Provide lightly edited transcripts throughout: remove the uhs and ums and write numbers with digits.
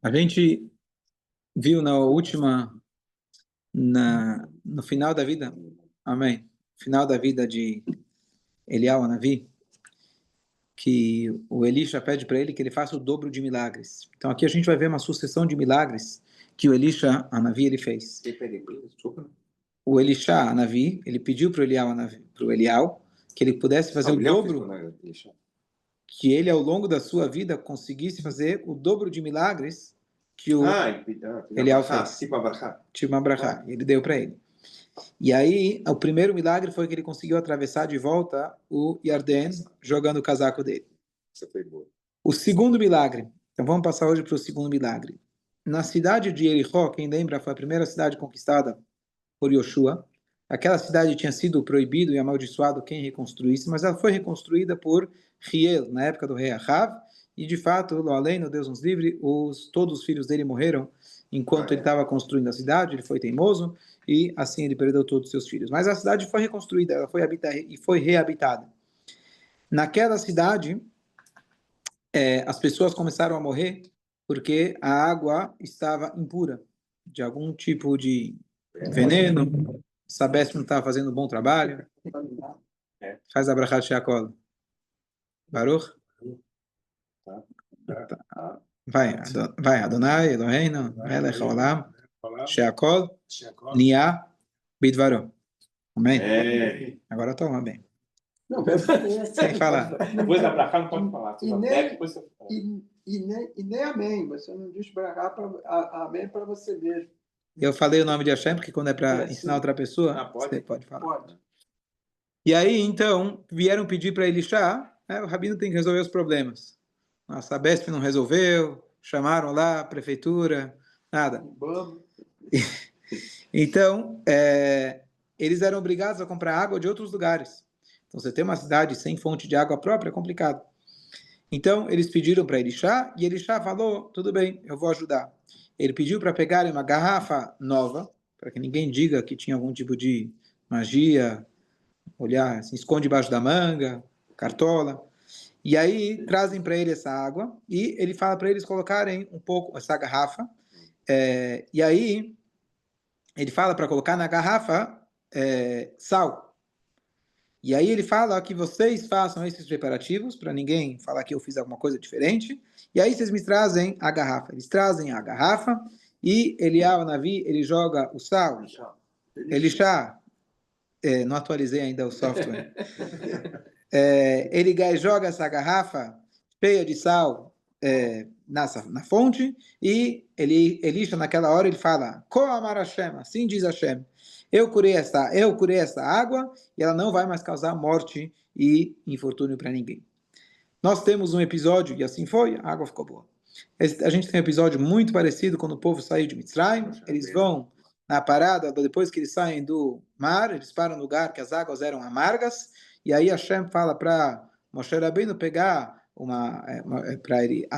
A gente viu no final da vida, amém, final da vida de Eliyahu Hanavi, que o Elisha pede para ele que ele faça o dobro de milagres. Então aqui a gente vai ver uma sucessão de milagres que o Elisha Hanavi ele fez. O Elisha Hanavi, ele pediu para o Eliyahu que ele pudesse fazer o dobro, que ele ao longo da sua vida conseguisse fazer o dobro de milagres que o Eliyahu fez. Tipo uma brachá. Ele deu para ele. E aí, o primeiro milagre foi que ele conseguiu atravessar de volta o Yarden, jogando o casaco dele. O segundo milagre, então vamos passar hoje para o segundo milagre. Na cidade de Jericó, quem lembra, foi a primeira cidade conquistada por Yoshua. Aquela cidade tinha sido proibido e amaldiçoado quem reconstruísse, mas ela foi reconstruída por Hiel, na época do rei Ahav, e de fato, além do Deus nos livre, todos os filhos dele morreram enquanto ele estava construindo a cidade. Ele foi teimoso e assim ele perdeu todos os seus filhos. Mas a cidade foi reconstruída, ela foi reabitada. Naquela cidade, as pessoas começaram a morrer porque a água estava impura, de algum tipo de veneno. Sabesp não estava fazendo um bom trabalho. Faz a brachá de Sheakol. Baruch. Vai, Adonai, Eloheinu, Melech Haolam, Sheakol, Nia, Bidvaro. Amém? Agora toma bem. Não, sem falar. Depois da brachá não pode falar. E nem amém. Você não diz brachá amém para você mesmo. Eu falei o nome de Hashem, porque quando é para ensinar outra pessoa, você pode falar. Pode. E aí, então, vieram pedir para Elisha, o rabino tem que resolver os problemas. A Sabesp não resolveu, chamaram lá a prefeitura, nada. Então, eles eram obrigados a comprar água de outros lugares. Então, você tem uma cidade sem fonte de água própria, é complicado. Então, eles pediram para Elisha, e Elisha falou, tudo bem, eu vou ajudar. Ele pediu para pegarem uma garrafa nova, para que ninguém diga que tinha algum tipo de magia, olhar, se esconde debaixo da manga, cartola. E aí, trazem para ele essa água, e ele fala para eles colocarem um pouco, essa garrafa, e aí, ele fala para colocar na garrafa sal. E aí ele fala que vocês façam esses preparativos, para ninguém falar que eu fiz alguma coisa diferente, e aí vocês me trazem a garrafa. Eles trazem a garrafa, e Eliyahu Hanavi, ele joga o sal. Elisha, não atualizei ainda o software. Ele joga essa garrafa cheia de sal na fonte, e Elisha, naquela hora, ele fala, Ko amar Hashem, assim diz Hashem, eu curei essa água, e ela não vai mais causar morte e infortúnio para ninguém. Nós temos um episódio, e assim foi, a água ficou boa. A gente tem um episódio muito parecido quando o povo saiu de Mitzrayim, eles vão na parada, depois que eles saem do mar, eles param no lugar que as águas eram amargas, e aí Hashem fala para Moshe Rabbeinu pegar para ele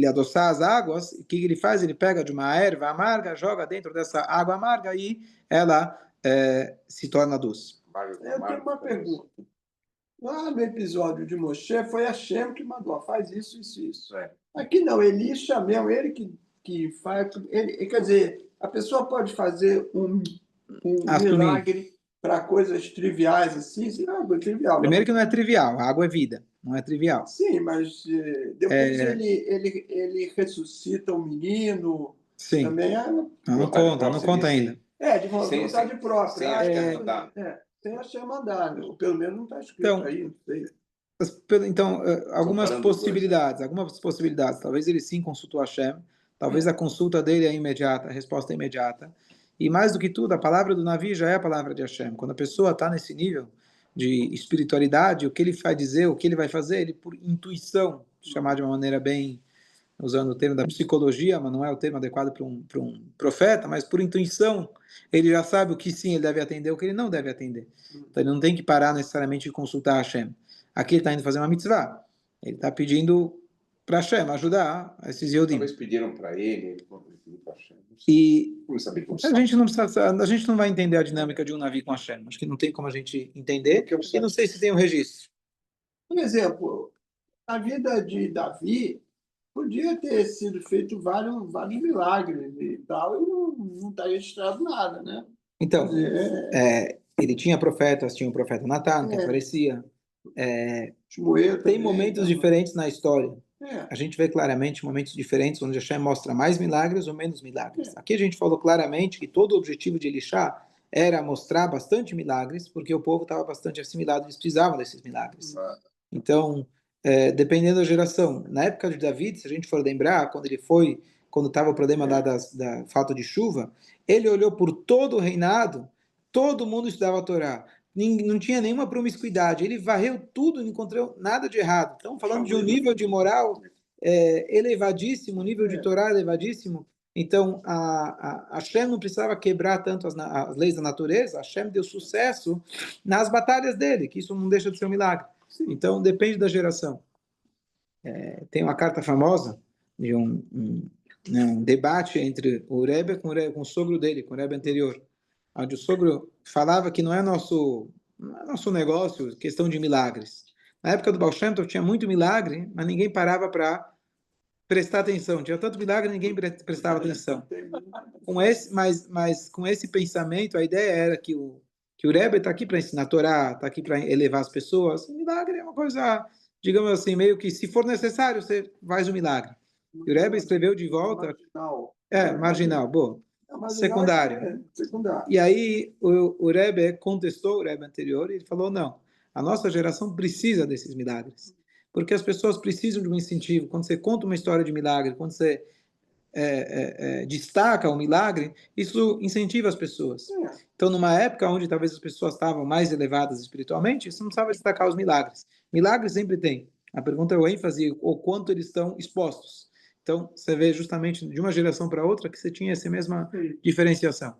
adoçar as águas. O que ele faz? Ele pega de uma erva amarga, joga dentro dessa água amarga e ela se torna doce. Eu tenho uma pergunta. Lá no episódio de Moshe, foi Hashem que mandou, faz isso. Aqui não, Elisha mesmo, ele que faz. Quer dizer, a pessoa pode fazer um milagre para coisas triviais assim, água é trivial. Primeiro que não é trivial, a água é vida, não é trivial. Sim, mas depois ele ressuscita um menino. Sim. Também não conta ainda. De vontade própria. Sem Hashem mandar, pelo menos não está escrito então, aí, não sei. Então, algumas possibilidades. Talvez ele sim consultou Hashem, talvez a consulta dele é imediata, a resposta é imediata. E mais do que tudo, a palavra do Navi já é a palavra de Hashem. Quando a pessoa está nesse nível de espiritualidade, o que ele vai dizer, o que ele vai fazer, ele por intuição, chamar de uma maneira bem, usando o termo da psicologia, mas não é o termo adequado para um profeta, mas por intuição, ele já sabe o que sim ele deve atender, o que ele não deve atender. Então ele não tem que parar necessariamente de consultar Hashem. Aqui ele está indo fazer uma mitzvah. Ele está pedindo para Hashem ajudar esses Yodim. Talvez pediram para ele pediu para Hashem. E a gente não vai entender a dinâmica de um Navi com Hashem. Acho que não tem como a gente entender, porque não sei se tem um registro. Por exemplo, a vida de Davi podia ter sido feito vários milagres e tal, e não está registrado nada, né? Quer Então, dizer, ele tinha profetas, tinha o profeta Natan, que aparecia. Shmuel Tem também, momentos tá? diferentes na história. É, A gente vê claramente momentos diferentes onde Hashem mostra mais milagres ou menos milagres. Aqui a gente falou claramente que todo o objetivo de Elisha era mostrar bastante milagres, porque o povo estava bastante assimilado, eles precisavam desses milagres. Então, dependendo da geração, na época de David, se a gente for lembrar, quando estava o problema lá da falta de chuva, ele olhou por todo o reinado, todo mundo estudava a Torá, não tinha nenhuma promiscuidade, ele varreu tudo, não encontrou nada de errado. Estamos falando de um nível de moral elevadíssimo, um nível de Torá elevadíssimo. Então, a Hashem não precisava quebrar tanto as leis da natureza, Hashem deu sucesso nas batalhas dele, que isso não deixa de ser um milagre. Então, depende da geração. Tem uma carta famosa de um debate entre o Rebbe com o sogro dele, com o Rebbe anterior, onde o sogro falava que não é nosso negócio questão de milagres. Na época do Baal Shem Tov tinha muito milagre, mas ninguém parava para prestar atenção. Tinha tanto milagre, ninguém prestava atenção. Mas com esse pensamento, a ideia era que o Rebbe está aqui para ensinar a Torá, está aqui para elevar as pessoas. O milagre é uma coisa, digamos assim, meio que se for necessário, você faz o milagre. E o Rebbe escreveu de volta. Marginal, boa. Secundário. Secundário. E aí o Rebbe contestou o Rebbe anterior e ele falou, não, a nossa geração precisa desses milagres. Porque as pessoas precisam de um incentivo. Quando você conta uma história de milagre, quando você destaca o milagre, isso incentiva as pessoas. Então, numa época onde talvez as pessoas estavam mais elevadas espiritualmente, você não precisava destacar os milagres. Milagres sempre tem. A pergunta é o ênfase, o quanto eles estão expostos. Então, você vê justamente de uma geração para outra que você tinha essa mesma diferenciação.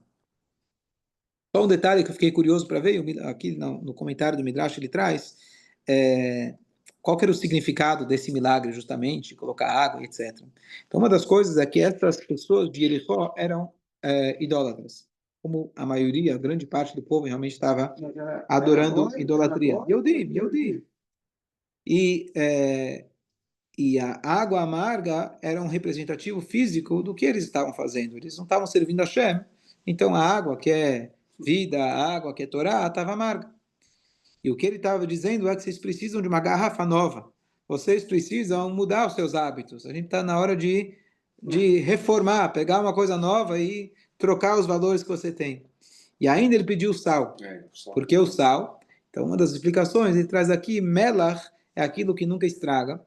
Só um detalhe que eu fiquei curioso para ver, aqui no comentário do Midrash ele traz, qual que era o significado desse milagre, justamente, colocar água, etc. Então, uma das coisas é que essas pessoas de Jericó eram idólatras. Como a maioria, a grande parte do povo realmente estava adorando idolatria. Yodim. E a água amarga era um representativo físico do que eles estavam fazendo. Eles não estavam servindo a Shem. Então, a água que é vida, a água que é Torá, estava amarga. E o que ele estava dizendo é que vocês precisam de uma garrafa nova. Vocês precisam mudar os seus hábitos. A gente está na hora de reformar, pegar uma coisa nova e trocar os valores que você tem. E ainda ele pediu sal. Porque o sal, então uma das explicações, ele traz aqui, melach é aquilo que nunca estraga.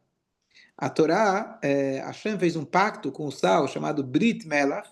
A Torá, Hashem fez um pacto com o sal chamado Brit Melach,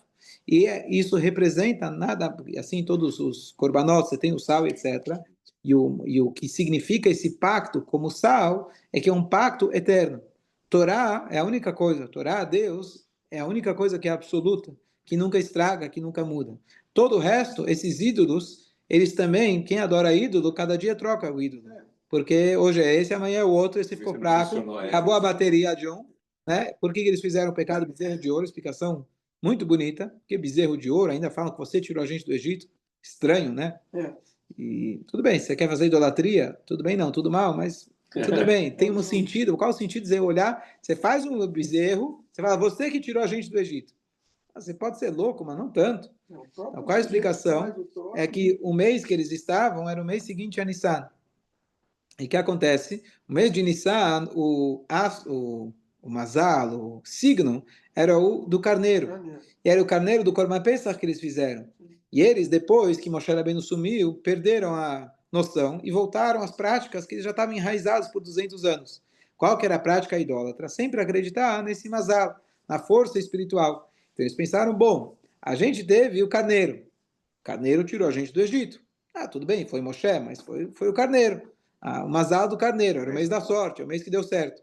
e isso representa nada, assim, todos os korbanot, você tem o sal, etc. E o que significa esse pacto como sal é que é um pacto eterno. Torá é a única coisa, Torá, Deus, é a única coisa que é absoluta, que nunca estraga, que nunca muda. Todo o resto, esses ídolos, eles também, quem adora ídolo, cada dia troca o ídolo. Porque hoje é esse, amanhã é o outro, esse ficou fraco, acabou a bateria de um. Né? Por que eles fizeram o pecado do bezerro de ouro? Explicação muito bonita, porque bezerro de ouro, ainda falam que você tirou a gente do Egito. Estranho, né? E tudo bem, você quer fazer idolatria? Tudo bem, não, tudo mal, mas tudo bem, tem um sentido. Qual o sentido de você olhar? Você faz um bezerro, você fala, você que tirou a gente do Egito. Você pode ser louco, mas não tanto. Então, qual a explicação? É que o mês que eles estavam era o mês seguinte a Nissan. E o que acontece? O mês de Nissan, o Mazal, o signo, era o do carneiro. E era o carneiro do Korban Pesach que eles fizeram. E eles, depois que Moshe Rabbeinu sumiu, perderam a noção e voltaram às práticas que eles já estavam enraizados por 200 anos. Qual que era a prática idólatra? Sempre acreditar nesse Mazal, na força espiritual. Então eles pensaram, bom, a gente teve o carneiro. O carneiro tirou a gente do Egito. Tudo bem, foi Moshe, mas foi o carneiro. O Mazal do carneiro, era o mês da sorte, é o mês que deu certo.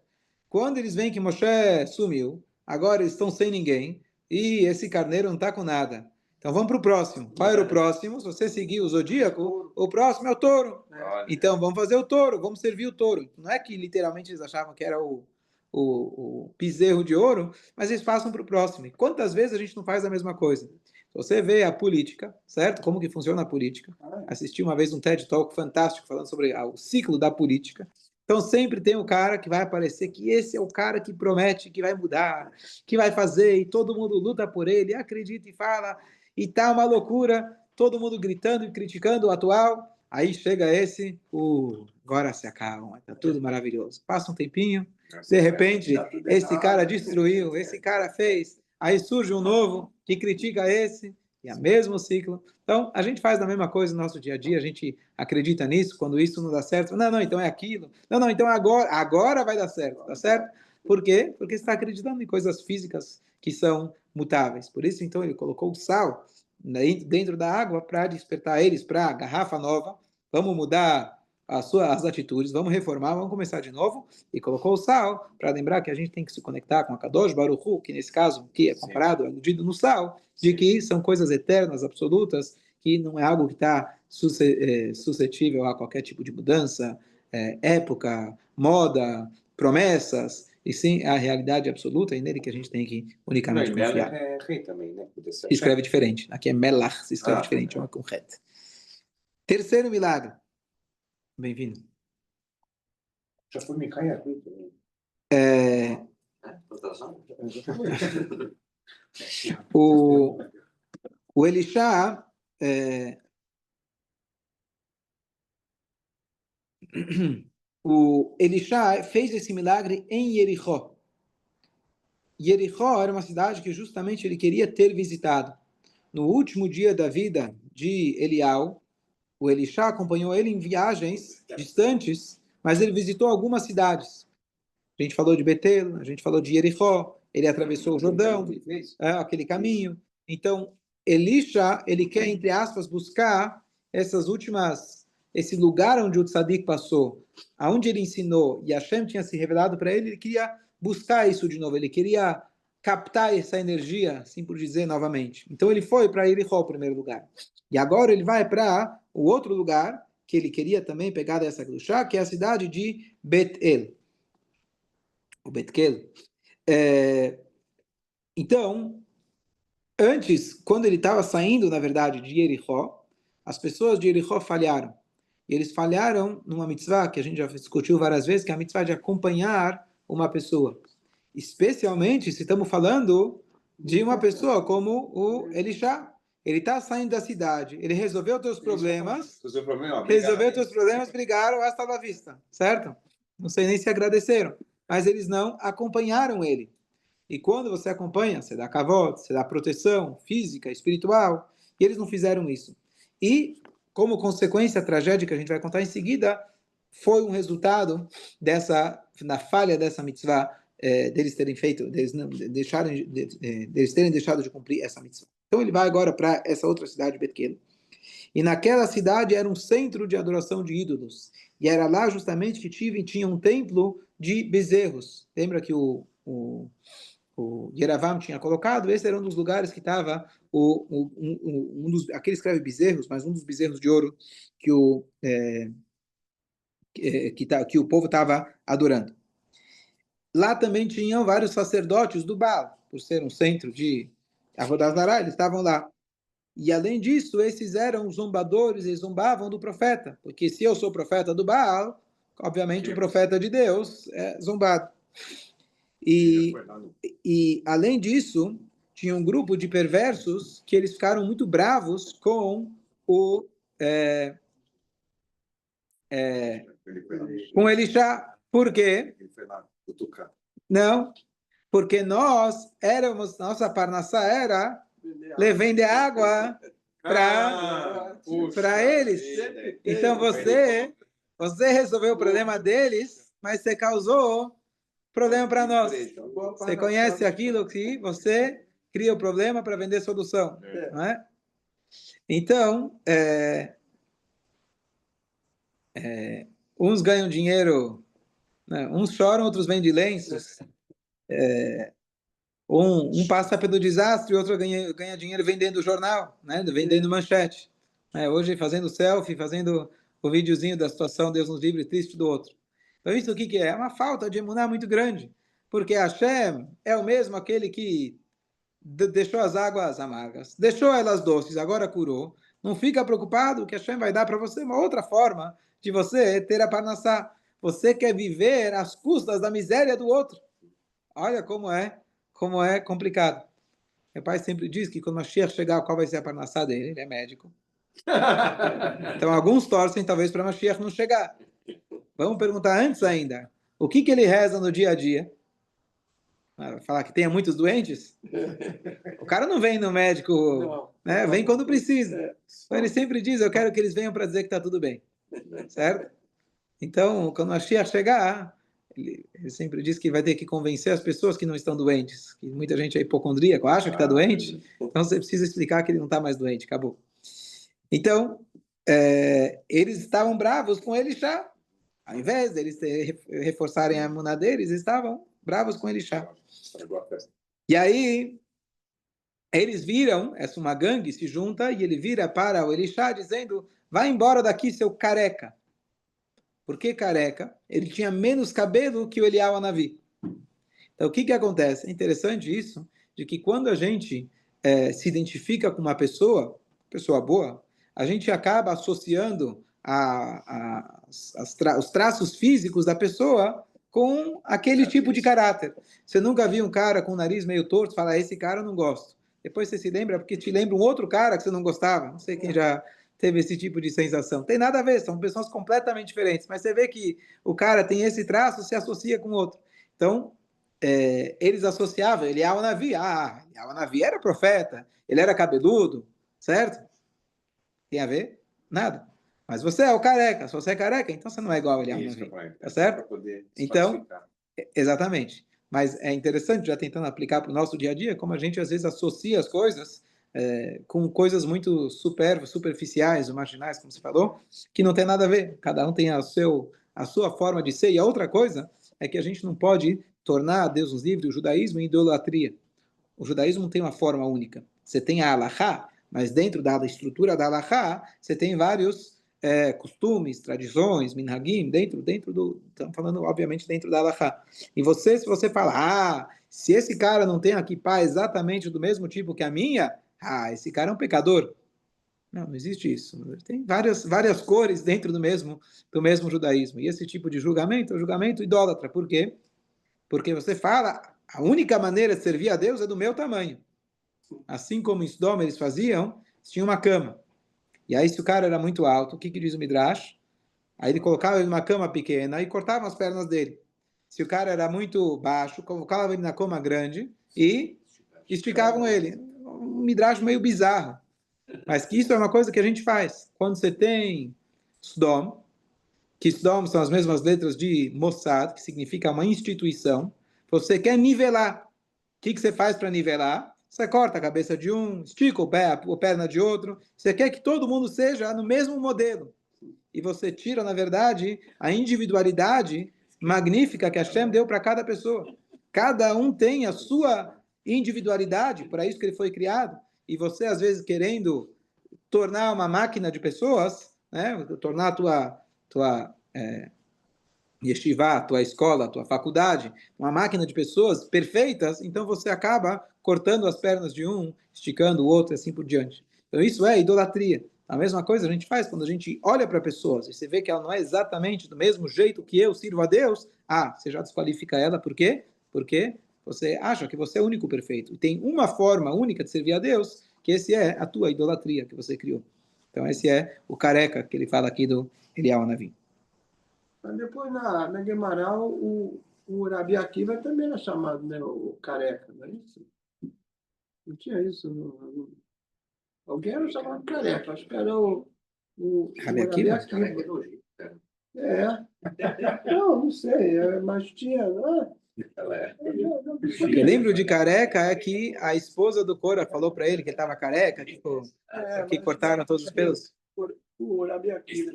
Quando eles veem que Moshe sumiu, agora eles estão sem ninguém, e esse carneiro não está com nada. Então vamos para o próximo. Qual era o próximo? Se você seguir o zodíaco, o próximo é o touro. Então vamos fazer o touro, vamos servir o touro. Não é que literalmente eles achavam que era o bezerro de ouro, mas eles passam para o próximo. E quantas vezes a gente não faz a mesma coisa? Você vê a política, certo? Como que funciona a política. Assisti uma vez um TED Talk fantástico falando sobre o ciclo da política. Então sempre tem um cara que vai aparecer que esse é o cara que promete que vai mudar, que vai fazer, e todo mundo luta por ele, acredita e fala, e tá uma loucura, todo mundo gritando e criticando o atual. Aí chega esse, agora se acalma, tá tudo maravilhoso. Passa um tempinho, de repente, esse cara destruiu, esse cara fez, aí surge um novo que critica esse, e é o mesmo ciclo. Então, a gente faz a mesma coisa no nosso dia a dia, a gente acredita nisso, quando isso não dá certo, não, então é aquilo, não, então agora vai dar certo, tá certo? Por quê? Porque você está acreditando em coisas físicas que são mutáveis. Por isso, então, ele colocou o sal dentro da água para despertar eles para a garrafa nova, vamos mudar as atitudes, vamos reformar, vamos começar de novo, e colocou o sal para lembrar que a gente tem que se conectar com a Kadosh Baruch Hu, que nesse caso, que é comparado, é aludido no sal, de que são coisas eternas, absolutas, que não é algo que está suscetível a qualquer tipo de mudança, época, moda, promessas, e sim a realidade absoluta, e nele que a gente tem que unicamente confiar. É rei também, né? Se escreve diferente. Aqui é Melach, se escreve diferente, uma com het. Terceiro milagre. Bem-vindo. Já foi me cair aqui também. O Elisha o Elisha fez esse milagre em Jericó. Jericó era uma cidade que justamente ele queria ter visitado. No último dia da vida de Elial, o Elisha acompanhou ele em viagens distantes, mas ele visitou algumas cidades. A gente falou de Betel, a gente falou de Jericó, ele atravessou o Jordão, aquele caminho. Então, Elisha, ele quer, entre aspas, buscar esse lugar onde o Tzadik passou, aonde ele ensinou, e Hashem tinha se revelado para ele queria buscar isso de novo, ele queria captar essa energia, assim por dizer, novamente. Então, ele foi para Jericó, em primeiro lugar. E agora ele vai para o outro lugar, que ele queria também pegar dessa Glushá, que é a cidade de Bet-El. O Betkel. Então, antes, quando ele estava saindo, na verdade, de Jericó, as pessoas de Jericó falharam. E eles falharam numa mitzvah, que a gente já discutiu várias vezes, que é a mitzvah de acompanhar uma pessoa. Especialmente se estamos falando de uma pessoa como o Elisha. Ele está saindo da cidade, ele resolveu teus problemas, brigaram, hasta la vista, certo? Não sei nem se agradeceram, mas eles não acompanharam ele. E quando você acompanha, você dá kavod, você dá proteção física, espiritual, e eles não fizeram isso. E, como consequência, a tragédia que a gente vai contar em seguida, foi um resultado da falha dessa mitzvah, deles terem feito, deles terem deixado de cumprir essa mitzvah. Então ele vai agora para essa outra cidade, Betkel. E naquela cidade era um centro de adoração de ídolos. E era lá justamente que tinha um templo de bezerros. Lembra que o Yeravam tinha colocado? Esse era um dos lugares que estava aquele escreve bezerros, mas um dos bezerros de ouro que que o povo estava adorando. Lá também tinham vários sacerdotes do Baal, por ser um centro de Avodah Zarah, eles estavam lá. E além disso, esses eram zombadores, eles zombavam do profeta, porque se eu sou profeta do Baal, obviamente o profeta de Deus é zombado. E além disso, tinha um grupo de perversos que eles ficaram muito bravos com com Elisha. Por quê? Não, porque nossa parnassá era vender água para eles. Então você resolveu o problema deles, mas você causou problema para nós. Você conhece aquilo que você cria o problema para vender solução, não é? Então, uns ganham dinheiro, né? Uns choram, outros vendem lenços. Um passa pelo desastre, o outro ganha dinheiro vendendo jornal, né? Vendendo manchete. Hoje fazendo selfie, fazendo o videozinho da situação, Deus nos livre, triste do outro. Então isso o que é? É uma falta de emuná muito grande, porque Hashem é o mesmo aquele que deixou as águas amargas, deixou elas doces, agora curou. Não fica preocupado que Hashem vai dar para você uma outra forma de você ter a parnassá. Você quer viver às custas da miséria do outro. Olha como é complicado. Meu pai sempre diz que quando o Mashiach chegar, qual vai ser a parnassá dele? Ele é médico. Então, alguns torcem talvez para o Mashiach não chegar. Vamos perguntar antes ainda. O que ele reza no dia a dia? Falar que tenha muitos doentes? O cara não vem no médico, Não, né? Vem quando precisa. Então, ele É. sempre diz, eu quero que eles venham para dizer que está tudo bem. Certo? Então, quando o Mashiach chegar, ele sempre diz que vai ter que convencer as pessoas que não estão doentes. Que muita gente é hipocondríaco, acha que está doente. Então, você precisa explicar que ele não está mais doente. Acabou. Então, eles estavam bravos com Elishá. Ao invés deles reforçarem a emuná deles, estavam bravos com Elishá. E aí, eles viram, essa uma gangue se junta, e ele vira para o Elishá dizendo, vai embora daqui, seu careca. Por que careca? Ele tinha menos cabelo que o Eliyahu Hanavi. Então, o que acontece? É interessante isso, de que quando a gente se identifica com uma pessoa boa, a gente acaba associando os traços físicos da pessoa com aquele tipo de caráter. Você nunca viu um cara com o nariz meio torto e fala, esse cara eu não gosto. Depois você se lembra, porque te lembra um outro cara que você não gostava. Não sei quem já teve esse tipo de sensação. Tem nada a ver, são pessoas completamente diferentes. Mas você vê que o cara tem esse traço, se associa com o outro. Então, eles associavam ele ao Navi. O Navi era profeta, ele era cabeludo, certo? Tem a ver? Nada. Mas você é o careca. Se você é careca, então você não é igual a Eliyahu Navi. Tá certo? Então, exatamente. Mas é interessante, já tentando aplicar para o nosso dia a dia, como a gente às vezes associa as coisas com coisas muito superficiais, marginais, como você falou, que não tem nada a ver. Cada um tem a sua forma de ser. E a outra coisa é que a gente não pode tornar a Deus nos livre o judaísmo em idolatria. O judaísmo não tem uma forma única. Você tem a halachá, mas dentro da estrutura da halachá, você tem vários costumes, tradições, minhagim, dentro do... Estamos falando, obviamente, dentro da halachá. E se você fala, se esse cara não tem a kippá exatamente do mesmo tipo que a minha, esse cara é um pecador. Não existe isso. Tem várias cores dentro do mesmo judaísmo. E esse tipo de julgamento é o julgamento idólatra. Por quê? Porque você fala, a única maneira de servir a Deus é do meu tamanho. Assim como em Sodoma eles faziam, tinha uma cama. E aí, se o cara era muito alto, o que diz o Midrash? Aí ele colocava ele numa cama pequena e cortava as pernas dele. Se o cara era muito baixo, colocava ele na cama grande e esticavam ele. Um Midrash meio bizarro. Mas que isso é uma coisa que a gente faz. Quando você tem Sodom, que Sodom são as mesmas letras de Mossad, que significa uma instituição, você quer nivelar. O que você faz para nivelar? Você corta a cabeça de um, estica a perna de outro. Você quer que todo mundo seja no mesmo modelo. E você tira, na verdade, a individualidade magnífica que Hashem deu para cada pessoa. Cada um tem a sua individualidade, para isso que ele foi criado. E você, às vezes, querendo tornar uma máquina de pessoas, né? Tornar a tua yeshiva, tua escola, tua faculdade, uma máquina de pessoas perfeitas, então você acaba cortando as pernas de um, esticando o outro, e assim por diante. Então isso é idolatria. A mesma coisa a gente faz quando a gente olha para pessoas e você vê que ela não é exatamente do mesmo jeito que eu sirvo a Deus, você já desqualifica ela, por quê? Porque você acha que você é o único perfeito. E tem uma forma única de servir a Deus, que esse é a tua idolatria que você criou. Então esse é o careca que ele fala aqui do Eliyahu Hanavi. Mas depois na Guimarães, o Rabi Akiva também era chamado, né, o careca, não é isso? Não tinha isso. Alguém era chamado de careca, acho que era o Rabi Rabi Akiva? Akiva. Não sei, mas tinha. Eu lembro de careca é que a esposa do Cora falou para ele que ele estava careca, tipo, que cortaram todos os pelos. O Rabi Akiva.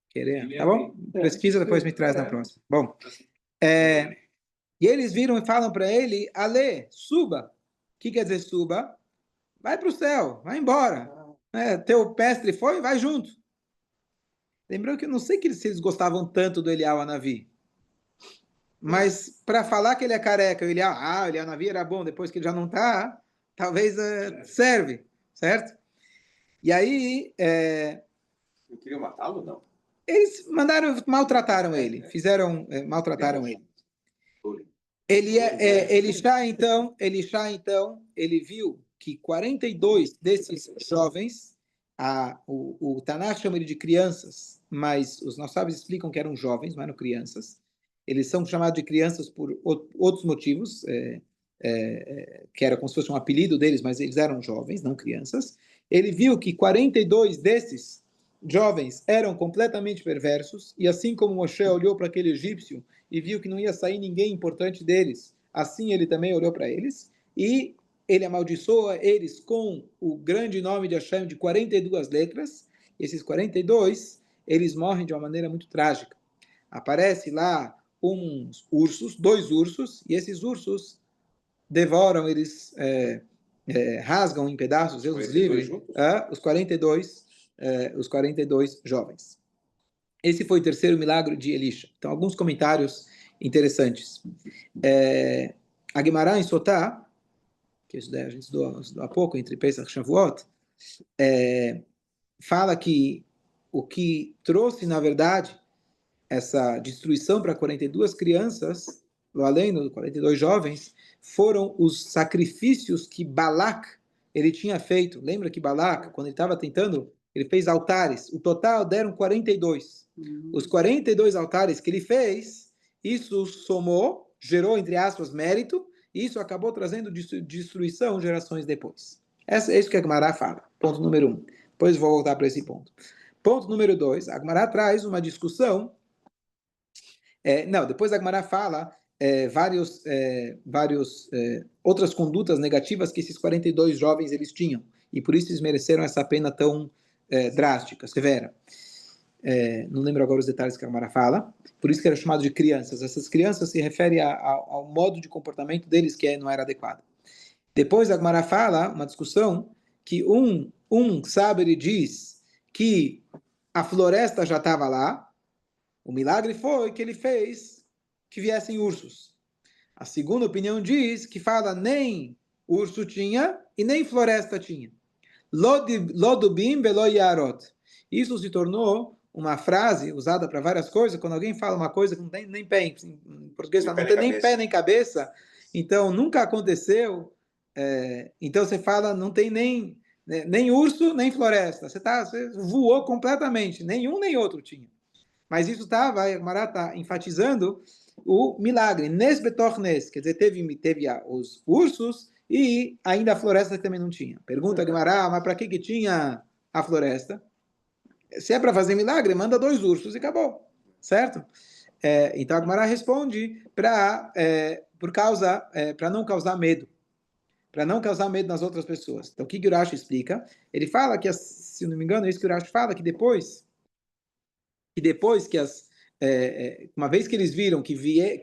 Querer. Tá bom? Pesquisa, depois me traz na próxima. Bom, e eles viram e falam para ele, Ale, suba. O que quer dizer suba? Vai para o céu, vai embora. Teu mestre foi, vai junto. Lembrando que eu não sei se eles gostavam tanto do Eliyahu Hanavi. Mas para falar que ele é careca, o Eliyahu Hanavi era bom, depois que ele já não está, talvez serve, certo? E aí... Não queria matá-lo, não? Eles maltrataram ele, maltrataram ele. Elisha, então, ele viu que 42 desses jovens, o Tanakh chama ele de crianças, mas os nossos sábios explicam que eram jovens, não eram crianças. Eles são chamados de crianças por outros motivos, que era como se fosse um apelido deles, mas eles eram jovens, não crianças. Ele viu que 42 desses jovens eram completamente perversos, e assim como Moshe olhou para aquele egípcio e viu que não ia sair ninguém importante deles, assim ele também olhou para eles, e ele amaldiçoa eles com o grande nome de Hashem de 42 letras. Esses 42, eles morrem de uma maneira muito trágica. Aparece lá dois ursos, e esses ursos devoram, eles rasgam em pedaços, Deus os livre, os 42 jovens. Esse foi o terceiro milagre de Elisha. Então, alguns comentários interessantes. A Gemara em Sotá, que a gente estudou há pouco, entre Pesach e Shavuot, fala que o que trouxe, na verdade, essa destruição para 42 crianças, além dos 42 jovens, foram os sacrifícios que Balak ele tinha feito. Lembra que Balak, quando ele estava tentando, ele fez altares. O total deram 42. Os 42 altares que ele fez, isso somou, gerou, entre aspas, mérito, e isso acabou trazendo destruição gerações depois. É isso que a Gemara fala. Ponto número 1. Depois vou voltar para esse ponto. Ponto número 2. A Gemara traz uma discussão. Depois a Gemara fala vários outras condutas negativas que esses 42 jovens eles tinham. E por isso eles mereceram essa pena tão drástica, severa. Não lembro agora os detalhes que a Gemara fala. Por isso que era chamado de crianças. Essas crianças se referem ao modo de comportamento deles que não era adequado. Depois a Gemara fala uma discussão que um sábio ele diz que a floresta já estava lá. O milagre foi que ele fez que viessem ursos. A segunda opinião diz que fala nem urso tinha e nem floresta tinha. Lodubim velo yarot. Isso se tornou uma frase usada para várias coisas. Quando alguém fala uma coisa que não tem nem pé, em português não tem nem pé nem cabeça, então nunca aconteceu. Então você fala não tem nem urso nem floresta. Você voou completamente. Nenhum nem outro tinha. Mas isso a Gemara está enfatizando o milagre. Nes betoch nes, quer dizer, teve os ursos e ainda a floresta também não tinha. Pergunta a Gemara, mas para que tinha a floresta? Se é para fazer milagre, manda 2 ursos e acabou, certo? Então a Gemara responde para não causar medo. Para não causar medo nas outras pessoas. Então o que Urashi explica? Ele fala que, se não me engano, é isso que Urashi fala, que depois que uma vez que eles viram que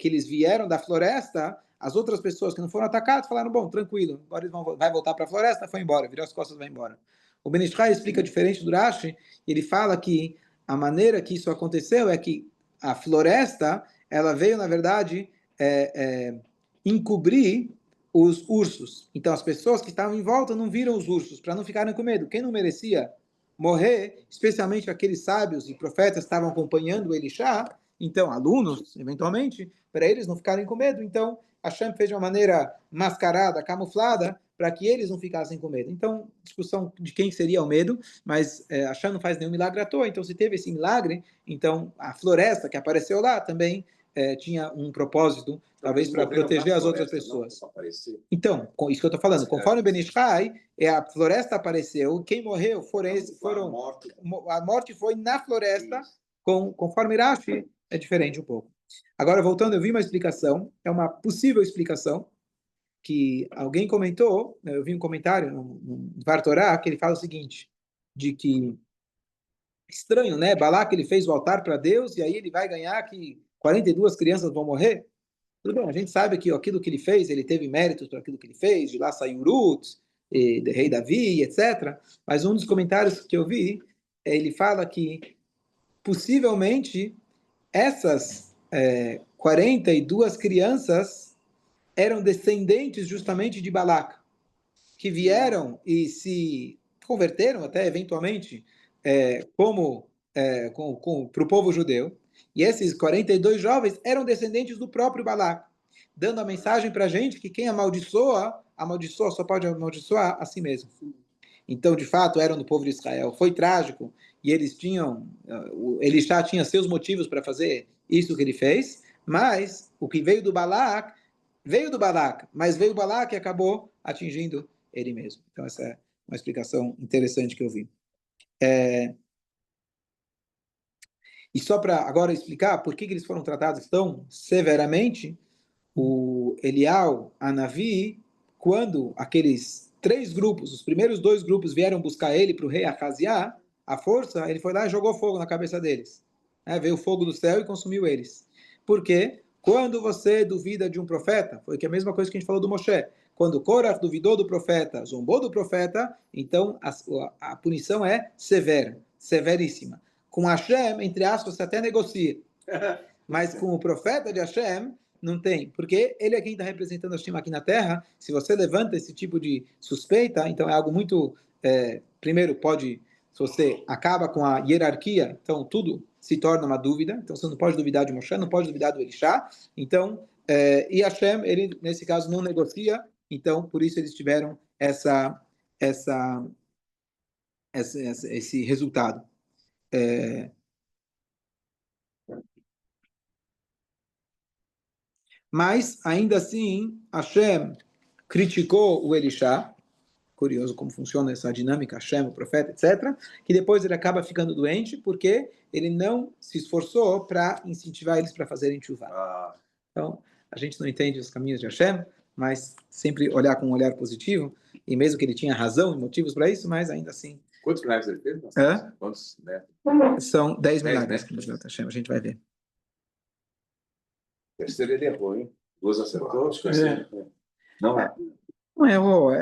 eles vieram da floresta, as outras pessoas que não foram atacadas falaram, bom, tranquilo, agora eles vai voltar para a floresta, foi embora, virou as costas, vai embora. O Ben Ish Chai explica diferente do Rashi, ele fala que a maneira que isso aconteceu é que a floresta, ela veio, na verdade, encobrir os ursos. Então, as pessoas que estavam em volta não viram os ursos, para não ficarem com medo. Quem não merecia morrer, especialmente aqueles sábios e profetas que estavam acompanhando Elisha, então alunos, eventualmente, para eles não ficarem com medo. Então, Hashem fez de uma maneira mascarada, camuflada, para que eles não ficassem com medo. Então, discussão de quem seria o medo, mas Hashem não faz nenhum milagre à toa. Então, se teve esse milagre, então a floresta que apareceu lá também tinha um propósito, talvez para proteger as outras pessoas. Então, isso que eu estou falando, conforme o Ben Ish Chai, a floresta apareceu, quem morreu a morte foi na floresta, conforme Rashi, é diferente um pouco. Agora, voltando, eu vi uma explicação, é uma possível explicação, que alguém comentou, eu vi um comentário no Dvar Torá, que ele fala o seguinte, de que, estranho, né, Balak ele fez o altar para Deus, e aí ele vai ganhar que 42 crianças vão morrer? Tudo bem, a gente sabe que aquilo que ele fez, ele teve méritos para aquilo que ele fez, de lá saiu Ruth, rei Davi, etc. Mas um dos comentários que eu vi, ele fala que possivelmente essas 42 crianças eram descendentes justamente de Balac, que vieram e se converteram até eventualmente como para o povo judeu. E esses 42 jovens eram descendentes do próprio Balac, dando a mensagem para a gente que quem amaldiçoa, só pode amaldiçoar a si mesmo. Então, de fato, eram do povo de Israel. Foi trágico e eles tinham, ele já tinha seus motivos para fazer isso que ele fez, mas o que veio do Balac, mas veio o Balac e acabou atingindo ele mesmo. Então, essa é uma explicação interessante que eu vi. E só para agora explicar por que eles foram tratados tão severamente, o Elial, a Navi, quando aqueles 3 grupos, os primeiros 2 grupos vieram buscar ele para o rei Ahaziá, a força, ele foi lá e jogou fogo na cabeça deles. Veio fogo do céu e consumiu eles. Por quê? Quando você duvida de um profeta, foi que é a mesma coisa que a gente falou do Moshe. Quando Korah duvidou do profeta, zombou do profeta, então a punição é severa, severíssima. Com Hashem, entre aspas, você até negocia. Mas com o profeta de Hashem, não tem. Porque ele é quem está representando Hashem aqui na Terra. Se você levanta esse tipo de suspeita, então é algo muito... primeiro, se você acaba com a hierarquia, então tudo se torna uma dúvida. Então você não pode duvidar de Moshe, não pode duvidar do Elishá. Então, e Hashem, ele nesse caso não negocia. Então, por isso eles tiveram esse resultado. Mas, ainda assim, Hashem criticou o Elishá. Curioso como funciona essa dinâmica, Hashem, o profeta, etc. Que depois ele acaba ficando doente porque ele não se esforçou para incentivar eles para fazerem chuva. Então, a gente não entende os caminhos de Hashem, mas sempre olhar com um olhar positivo, e mesmo que ele tinha razão e motivos para isso, mas ainda assim... Quantos milagres ele fez? Quantos, né? São 10 milagres, né? que Hashem, a gente vai ver. Terceiro ele errou, hein? 2 acertou. É. Não é. Não errou,